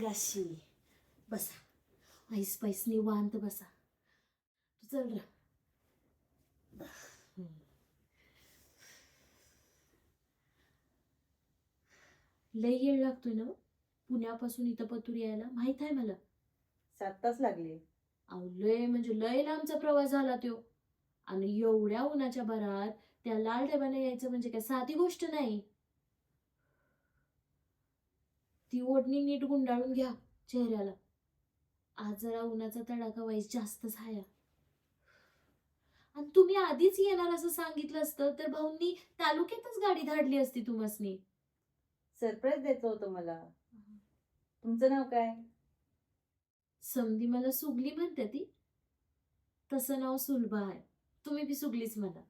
जराशी बसा, ऐस पैस निवांत बसा. तू चल र. लय येळ लागतोय ना पुण्यापासून इथं पतूर यायला, माहित आहे मला. 7 तास लागले. अहो लय म्हणजे लय लांबचा प्रवास झाला तो. आणि एवढ्या उन्हाच्या भरात त्या लाल डब्याने यायचं म्हणजे काय साधी गोष्ट नाही. ती ओढणी नीट गुंडाळून घ्या चेहऱ्याला. आज जरा उन्हाचा तडाखा वाईस जास्तच आहे. आणि तुम्ही आधीच येणार असं सांगितलं असतं तर भाऊंनी तालुक्यातच गाडी धाडली असती तुम्हासनी. सरप्राईज द्यायचं होतं मला. तुमचं नाव काय? समधी मला सुगली म्हणते ती, तसं नाव सुलभा आहे. तुम्ही बी सुगलीच म्हणा.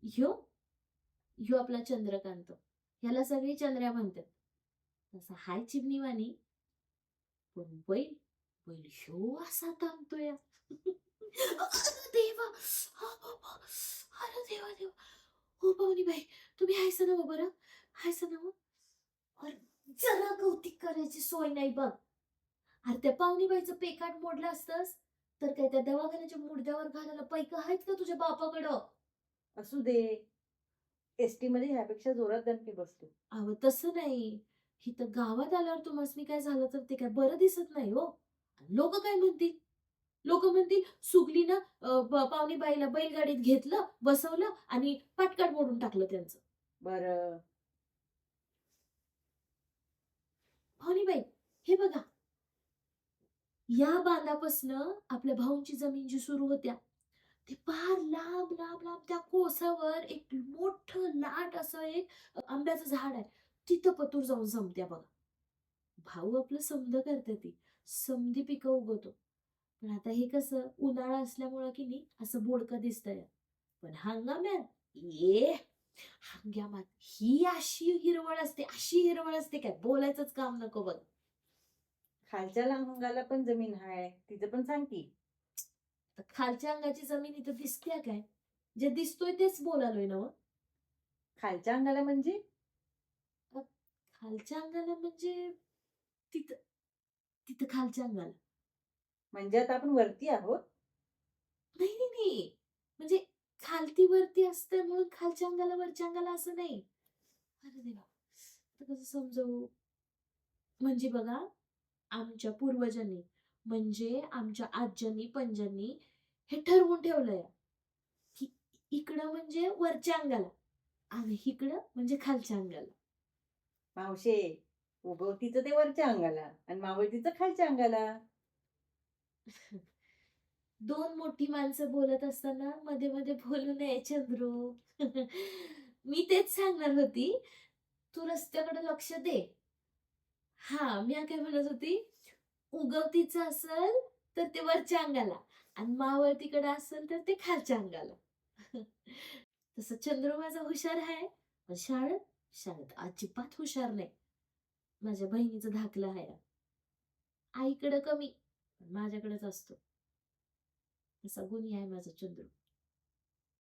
ह्यो ह्यो आपला चंद्रकांत. ह्याला सगळी चंद्र्या म्हणतात. तसा हाय चिमणीवाणी, पण बैल बैल ह्यो असा ताणतोय. अरे देवा, अरे देवा देवा. हो पाहुणी बाई, तुम्ही हायसा ना बरं, हायसा ना. अरे जरा कौतिक करायची सोय नाही बघ. अरे त्या पाहुणीबाईचं पेकाट मोडलं असतंस तर काय त्या दवाखान्याच्या मुडद्यावर घालायला पैका आहेत का तुझ्या बापाकडं? असू दे. एसटी मध्ये ह्यापेक्षा जोरात दणके बसतो. अहो तसं नाही. इथं गावात आल्यावर तुम्हासनी काय झालं तर ते काय बरं दिसत नाही हो. लोक काय म्हणतील? लोक म्हणतील सुगलीनं पाहुणीबाईला बैलगाडीत घेतलं, बसवलं आणि पाटकाट मोडून टाकलं त्यांचं. बरं. पाहुणीबाई, हे बघा. या बांधापासनं आपल्या भाऊंची जमीन जी सुरू होत्या ते फार लांब लांब लांब त्या कोसावर एक मोठं लाट असं एक आंब्याचं झाड आहे. तिथं पतूर जाऊन संपत्या बघा. भाऊ आपलं समध करते ती समधी पिकं उगवतो. पण आता हे कसं उन्हाळा असल्यामुळं की नाही असं बोडकं दिसतंय. पण हंगाम्यात हंगामात ही अशी हिरवळ असते, अशी हिरवळ असते काय बोलायचंच काम नको बघ. खालच्या अंगाला पण जमीन आहे, तिचं पण सांग की. तर खालच्या अंगाची जमीन इथं दिसते काय? जे दिसतोय तेच बोलालोय ना. खालच्या अंगाला म्हणजे? खालच्या अंगाला म्हणजे तिथं तिथं खालच्या अंगाला. म्हणजे आता आपण वरती आहोत. नाही नाही नाही, म्हणजे खालती वरती असते म्हणून खालच्या अंगाला वरच्या अंगाला असं नाही. अरे देवा, आता कसं समजवू? म्हणजे बघा, आमच्या पूर्वजांनी म्हणजे आमच्या आज्यांनी पंजांनी हे ठरवून ठेवलंय की इकडं म्हणजे वरच्या अंगाला आणि इकडं म्हणजे खालच्या अंगाला. मावशे, उगवतीचं ते वरच्या अंगाला आणि मावळतीचं खालच्या अंगाला. दोन मोठी माणसं बोलत असताना मध्ये मध्ये बोलू नये चंद्रू. मी तेच सांगणार होती. तू रस्त्याकडे लक्ष दे. हा, मी काय म्हणत होती, उगवतीचं असेल तर ते वरच्या अंगाला आणि मावळतीकडे असेल तर ते खालच्या अंगाला. तसं चंद्रू माझा हुशार आहे, पण शाळेत शाळेत अजिबात हुशार नाही. माझ्या बहिणीचं धाकलं आहे. आईकडं कमी, पण माझ्याकडेच असतो. असा गुणी आहे माझा चंद्रू.